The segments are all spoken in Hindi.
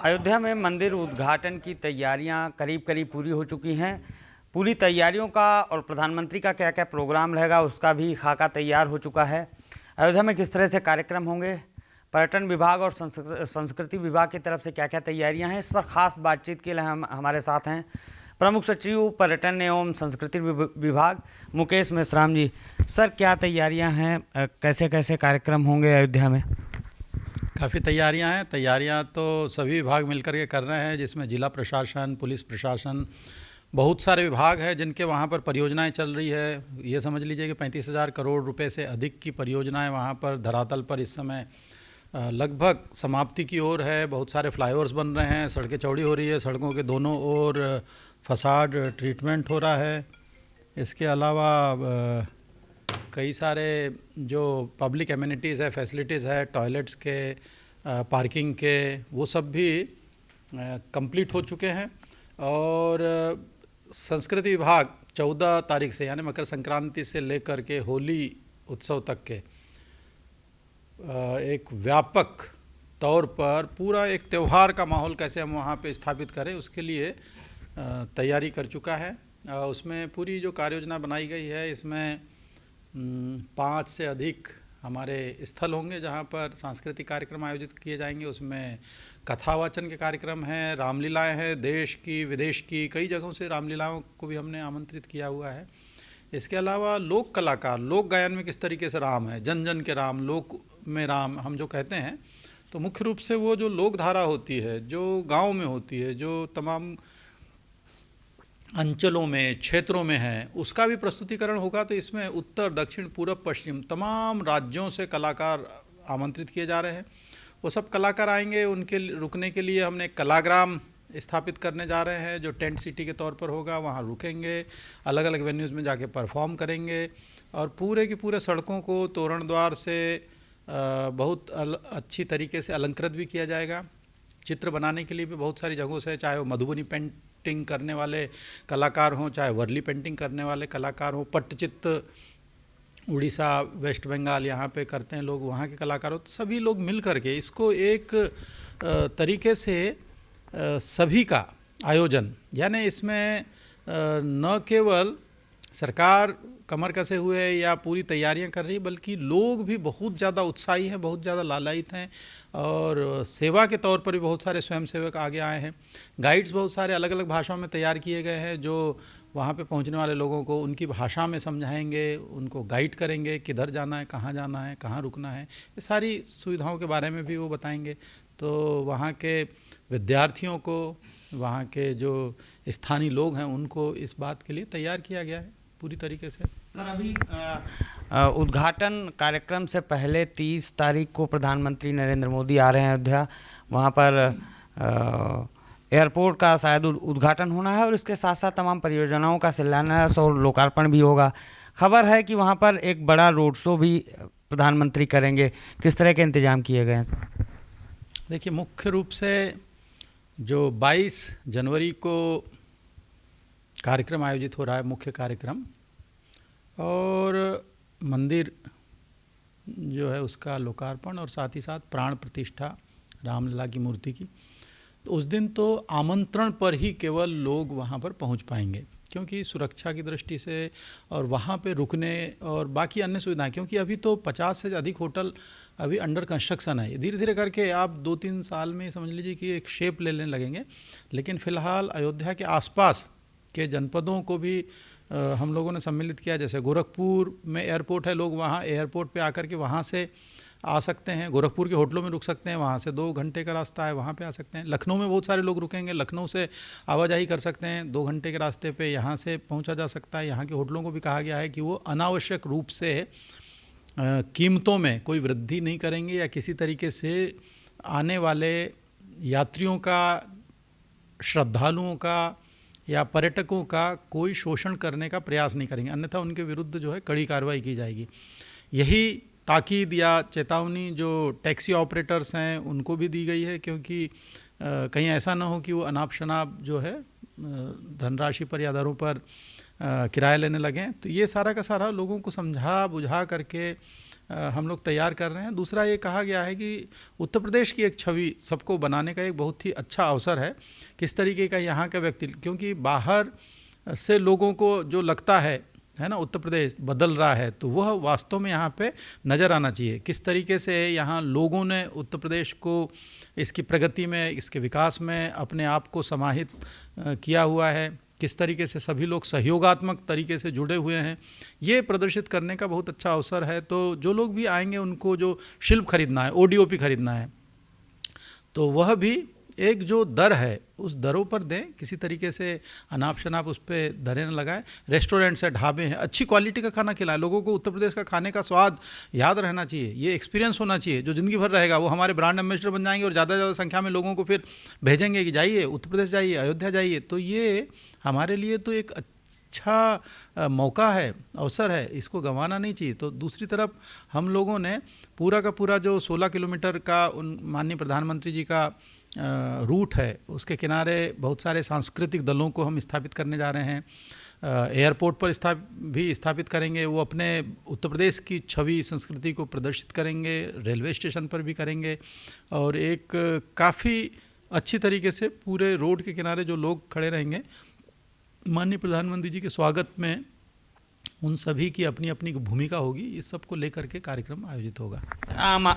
अयोध्या में मंदिर उद्घाटन की तैयारियां करीब करीब पूरी हो चुकी हैं। पूरी तैयारियों का और प्रधानमंत्री का क्या क्या प्रोग्राम रहेगा उसका भी खाका तैयार हो चुका है। अयोध्या में किस तरह से कार्यक्रम होंगे, पर्यटन विभाग और संस्कृति विभाग की तरफ से क्या क्या तैयारियां हैं, इस पर खास बातचीत के लिए हम हमारे साथ हैं प्रमुख सचिव पर्यटन एवं संस्कृति विभाग मुकेश मेश्राम जी। सर, क्या तैयारियां हैं, कैसे कैसे कार्यक्रम होंगे अयोध्या में? काफ़ी तैयारियां तो सभी विभाग मिलकर के कर रहे हैं, जिसमें जिला प्रशासन, पुलिस प्रशासन, बहुत सारे विभाग हैं जिनके वहाँ पर परियोजनाएं चल रही है। ये समझ लीजिए कि 35,000 करोड़ रुपए से अधिक की परियोजनाएं वहाँ पर धरातल पर इस समय लगभग समाप्ति की ओर है। बहुत सारे फ्लाईओवर्स बन रहे हैं, सड़कें चौड़ी हो रही है, सड़कों के दोनों ओर फसाड ट्रीटमेंट हो रहा है। इसके अलावा कई सारे जो पब्लिक एमिनिटीज़ है, फैसिलिटीज़ है, टॉयलेट्स के, पार्किंग के, वो सब भी कंप्लीट हो चुके हैं। और संस्कृति विभाग 14 तारीख से यानी मकर संक्रांति से लेकर के होली उत्सव तक के एक व्यापक तौर पर पूरा एक त्यौहार का माहौल कैसे हम वहाँ पे स्थापित करें, उसके लिए तैयारी कर चुका है। उसमें पूरी जो कार्य योजना बनाई गई है, इसमें 5 से अधिक हमारे स्थल होंगे जहाँ पर सांस्कृतिक कार्यक्रम आयोजित किए जाएंगे। उसमें कथावाचन के कार्यक्रम हैं, रामलीलाएं हैं, देश की विदेश की कई जगहों से रामलीलाओं को भी हमने आमंत्रित किया हुआ है। इसके अलावा लोक कलाकार, लोक गायन में किस तरीके से राम है, जन जन के राम, लोक में राम हम जो कहते हैं, तो मुख्य रूप से वो जो लोक धारा होती है, जो गाँव में होती है, जो तमाम अंचलों में, क्षेत्रों में है, उसका भी प्रस्तुतिकरण होगा। तो इसमें उत्तर, दक्षिण, पूर्व, पश्चिम तमाम राज्यों से कलाकार आमंत्रित किए जा रहे हैं। वो सब कलाकार आएंगे, उनके रुकने के लिए हमने कलाग्राम स्थापित करने जा रहे हैं, जो टेंट सिटी के तौर पर होगा। वहाँ रुकेंगे, अलग अलग वेन्यूज़ में जाके परफॉर्म करेंगे और पूरे की पूरे सड़कों को तोरण द्वार से बहुत अच्छी तरीके से अलंकृत भी किया जाएगा। चित्र बनाने के लिए भी बहुत सारी जगहों से, चाहे वो मधुबनी पेंटिंग करने वाले कलाकार हों, चाहे वर्ली पेंटिंग करने वाले कलाकार हों, पट्टचित्र उड़ीसा, वेस्ट बंगाल यहाँ पे करते हैं लोग, वहाँ के कलाकार हों, तो सभी लोग मिल कर के इसको एक तरीके से सभी का आयोजन, यानी इसमें न केवल सरकार कमर कसे हुए है या पूरी तैयारियां कर रही है, बल्कि लोग भी बहुत ज़्यादा उत्साही हैं, बहुत ज़्यादा लालायित हैं और सेवा के तौर पर भी बहुत सारे स्वयंसेवक आगे आए हैं। गाइड्स बहुत सारे अलग अलग भाषाओं में तैयार किए गए हैं, जो वहाँ पे पहुँचने वाले लोगों को उनकी भाषा में समझाएंगे, उनको गाइड करेंगे, किधर जाना है, कहाँ रुकना है, ये सारी सुविधाओं के बारे में भी वो बताएंगे। तो वहाँ के विद्यार्थियों को, वहाँ के जो स्थानीय लोग हैं, उनको इस बात के लिए तैयार किया गया है पूरी तरीके से। सर, अभी उद्घाटन कार्यक्रम से पहले 30 तारीख को प्रधानमंत्री नरेंद्र मोदी आ रहे हैं अयोध्या। वहाँ पर एयरपोर्ट का शायद उद्घाटन होना है और इसके साथ साथ तमाम परियोजनाओं का शिलान्यास और लोकार्पण भी होगा। खबर है कि वहाँ पर एक बड़ा रोड शो भी प्रधानमंत्री करेंगे। किस तरह के इंतजाम किए गए हैं सर? देखिए, मुख्य रूप से जो 22 जनवरी को कार्यक्रम आयोजित हो रहा है, मुख्य कार्यक्रम, और मंदिर जो है उसका लोकार्पण और साथ ही साथ प्राण प्रतिष्ठा रामलला की मूर्ति की, तो उस दिन तो आमंत्रण पर ही केवल लोग वहाँ पर पहुँच पाएंगे, क्योंकि सुरक्षा की दृष्टि से और वहाँ पे रुकने और बाकी अन्य सुविधाएं, क्योंकि अभी तो 50 से अधिक होटल अभी अंडर कंस्ट्रक्शन है। धीरे धीरे करके आप 2-3 साल में समझ लीजिए कि एक शेप लेने लगेंगे। लेकिन फ़िलहाल अयोध्या के आसपास के जनपदों को भी हम लोगों ने सम्मिलित किया। जैसे गोरखपुर में एयरपोर्ट है, लोग वहाँ एयरपोर्ट पे आकर के वहाँ से आ सकते हैं, गोरखपुर के होटलों में रुक सकते हैं, वहाँ से 2 घंटे का रास्ता है, वहाँ पे आ सकते हैं। लखनऊ में बहुत सारे लोग रुकेंगे, लखनऊ से आवाजाही कर सकते हैं, 2 घंटे के रास्ते पे यहाँ से पहुँचा जा सकता है। यहाँ के होटलों को भी कहा गया है कि वो अनावश्यक रूप से कीमतों में कोई वृद्धि नहीं करेंगे या किसी तरीके से आने वाले यात्रियों का, श्रद्धालुओं का या पर्यटकों का कोई शोषण करने का प्रयास नहीं करेंगे, अन्यथा उनके विरुद्ध जो है कड़ी कार्रवाई की जाएगी। यही ताकीद या चेतावनी जो टैक्सी ऑपरेटर्स हैं उनको भी दी गई है, क्योंकि कहीं ऐसा ना हो कि वो अनाप शनाप जो है धनराशि पर या दरों पर किराया लेने लगें। तो ये सारा का सारा लोगों को समझा बुझा करके हम लोग तैयार कर रहे हैं। दूसरा ये कहा गया है कि उत्तर प्रदेश की एक छवि सबको बनाने का एक बहुत ही अच्छा अवसर है। किस तरीके का यहाँ का व्यक्ति, क्योंकि बाहर से लोगों को जो लगता है ना उत्तर प्रदेश बदल रहा है, तो वह वास्तव में यहाँ पे नज़र आना चाहिए। किस तरीके से यहाँ लोगों ने उत्तर प्रदेश को इसकी प्रगति में, इसके विकास में अपने आप को समाहित किया हुआ है, किस तरीके से सभी लोग सहयोगात्मक तरीके से जुड़े हुए हैं, ये प्रदर्शित करने का बहुत अच्छा अवसर है। तो जो लोग भी आएंगे उनको जो शिल्प खरीदना है, ODOP खरीदना है, तो वह भी एक जो दर है उस दरों पर दें, किसी तरीके से अनाप शनाप उस पर दरें न लगाएं। रेस्टोरेंट्स है, ढाबे हैं, अच्छी क्वालिटी का खाना खिलाएं। लोगों को उत्तर प्रदेश का खाने का स्वाद याद रहना चाहिए, ये एक्सपीरियंस होना चाहिए जो ज़िंदगी भर रहेगा। वो हमारे ब्रांड एम्बेसडर बन जाएंगे और ज़्यादा से ज़्यादा संख्या में लोगों को फिर भेजेंगे कि जाइए उत्तर प्रदेश, जाइए अयोध्या जाइए। तो ये हमारे लिए तो एक अच्छा मौका है, अवसर है, इसको गंवाना नहीं चाहिए। तो दूसरी तरफ हम लोगों ने पूरा का पूरा जो 16 किलोमीटर का उन माननीय प्रधानमंत्री जी का रूट है, उसके किनारे बहुत सारे सांस्कृतिक दलों को हम स्थापित करने जा रहे हैं। एयरपोर्ट पर भी स्थापित करेंगे, वो अपने उत्तर प्रदेश की छवि संस्कृति को प्रदर्शित करेंगे। रेलवे स्टेशन पर भी करेंगे और एक काफ़ी अच्छी तरीके से पूरे रोड के किनारे जो लोग खड़े रहेंगे, माननीय प्रधानमंत्री जी के स्वागत में उन सभी की अपनी अपनी भूमिका होगी। इस सब को लेकर के कार्यक्रम आयोजित होगा।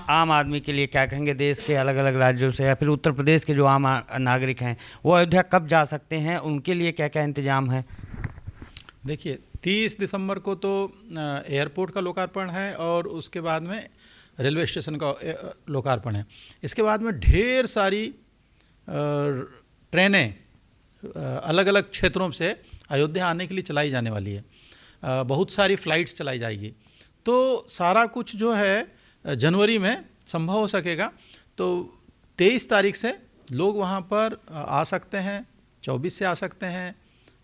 आम आदमी के लिए क्या कहेंगे? देश के अलग अलग राज्यों से या फिर उत्तर प्रदेश के जो आम नागरिक हैं वो अयोध्या कब जा सकते हैं? उनके लिए क्या क्या इंतजाम है? देखिए, 30 दिसंबर को तो एयरपोर्ट का लोकार्पण है और उसके बाद में रेलवे स्टेशन का लोकार्पण है। इसके बाद में ढेर सारी ट्रेनें अलग अलग क्षेत्रों से अयोध्या आने के लिए चलाई जाने वाली है। बहुत सारी फ़्लाइट्स चलाई जाएगी। तो सारा कुछ जो है जनवरी में संभव हो सकेगा। तो 23 तारीख से लोग वहाँ पर आ सकते हैं, 24 से आ सकते हैं,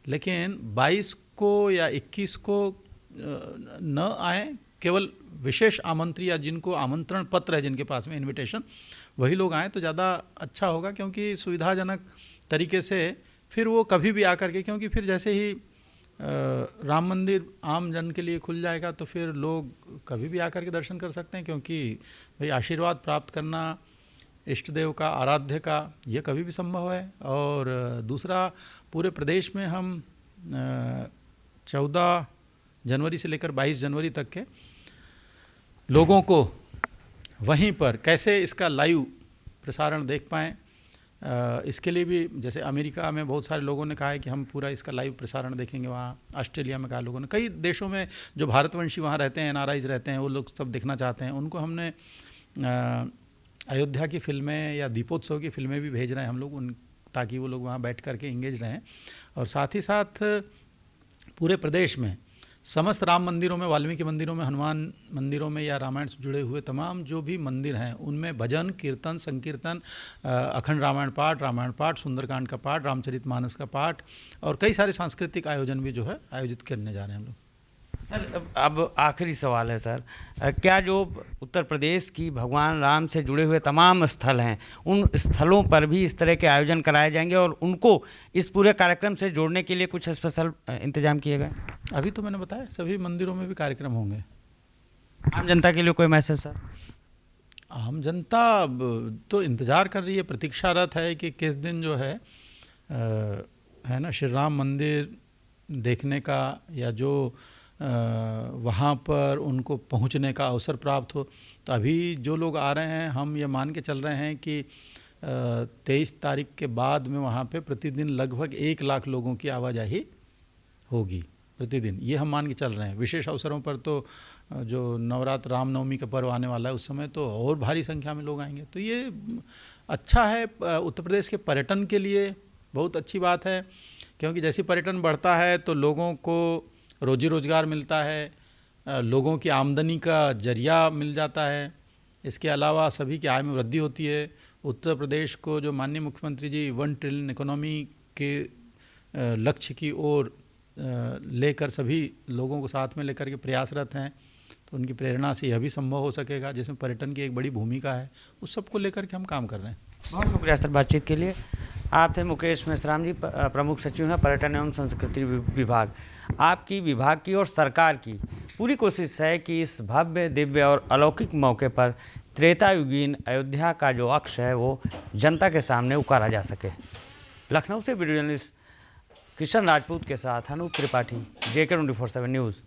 लेकिन 22 को या 21 को न आए। केवल विशेष आमंत्री या जिनको आमंत्रण पत्र है, जिनके पास में इनविटेशन, वही लोग आएँ तो ज़्यादा अच्छा होगा। क्योंकि सुविधाजनक तरीके से फिर वो कभी भी आकर के, क्योंकि फिर जैसे ही राम मंदिर आम जन के लिए खुल जाएगा तो फिर लोग कभी भी आकर के दर्शन कर सकते हैं। क्योंकि भाई आशीर्वाद प्राप्त करना इष्ट देव का, आराध्य का, ये कभी भी संभव है। और दूसरा, पूरे प्रदेश में हम 14 जनवरी से लेकर 22 जनवरी तक के लोगों को वहीं पर कैसे इसका लाइव प्रसारण देख पाएँ, इसके लिए भी, जैसे अमेरिका में बहुत सारे लोगों ने कहा है कि हम पूरा इसका लाइव प्रसारण देखेंगे। वहाँ ऑस्ट्रेलिया में कहा लोगों ने, कई देशों में जो भारतवंशी वहाँ रहते हैं, NRIs रहते हैं, वो लोग सब देखना चाहते हैं। उनको हमने अयोध्या की फिल्में या दीपोत्सव की फिल्में भी भेज रहे हैं हम लोग, ताकि वो लोग वहाँ बैठ कर के इंगेज रहें। और साथ ही साथ पूरे प्रदेश में समस्त राम मंदिरों में, वाल्मीकि मंदिरों में, हनुमान मंदिरों में या रामायण से जुड़े हुए तमाम जो भी मंदिर हैं, उनमें भजन, कीर्तन, संकीर्तन, अखंड रामायण पाठ, सुंदरकांड का पाठ, रामचरितमानस का पाठ और कई सारे सांस्कृतिक आयोजन भी जो है आयोजित करने जा रहे हैं हम लोग। सर, अब आखिरी सवाल है सर, क्या जो उत्तर प्रदेश की भगवान राम से जुड़े हुए तमाम स्थल हैं, उन स्थलों पर भी इस तरह के आयोजन कराए जाएंगे और उनको इस पूरे कार्यक्रम से जोड़ने के लिए कुछ स्पेशल इंतजाम किए गए? अभी तो मैंने बताया, सभी मंदिरों में भी कार्यक्रम होंगे। आम जनता के लिए कोई मैसेज सर? आम जनता तो इंतज़ार कर रही है, प्रतीक्षारत है कि किस दिन जो है ना श्री राम मंदिर देखने का या जो वहाँ पर उनको पहुँचने का अवसर प्राप्त हो। तो अभी जो लोग आ रहे हैं, हम ये मान के चल रहे हैं कि 23 तारीख के बाद में वहाँ पे प्रतिदिन लगभग 1 लाख लोगों की आवाजाही होगी प्रतिदिन, ये हम मान के चल रहे हैं। विशेष अवसरों पर तो जो नवरात्र, रामनवमी का पर्व आने वाला है, उस समय तो और भारी संख्या में लोग आएंगे। तो ये अच्छा है, उत्तर प्रदेश के पर्यटन के लिए बहुत अच्छी बात है। क्योंकि जैसे पर्यटन बढ़ता है तो लोगों को रोजी रोज़गार मिलता है, लोगों की आमदनी का जरिया मिल जाता है। इसके अलावा सभी की आय में वृद्धि होती है। उत्तर प्रदेश को जो माननीय मुख्यमंत्री जी 1 ट्रिलियन इकोनॉमी के लक्ष्य की ओर लेकर सभी लोगों को साथ में लेकर के प्रयासरत हैं, तो उनकी प्रेरणा से यह भी संभव हो सकेगा, जिसमें पर्यटन की एक बड़ी भूमिका है। उस सब को लेकर के हम काम कर रहे हैं। बहुत शुक्रिया सर बातचीत के लिए। आप थे मुकेश मेश्राम जी, प्रमुख सचिव हैं पर्यटन एवं संस्कृति विभाग। आपकी विभाग की और सरकार की पूरी कोशिश है कि इस भव्य, दिव्य और अलौकिक मौके पर त्रेतायुगीन अयोध्या का जो अक्ष है वो जनता के सामने उतारा जा सके। लखनऊ से वीडियो जर्नलिस्ट किशन राजपूत के साथ अनूप त्रिपाठी, JK 24/7 न्यूज़।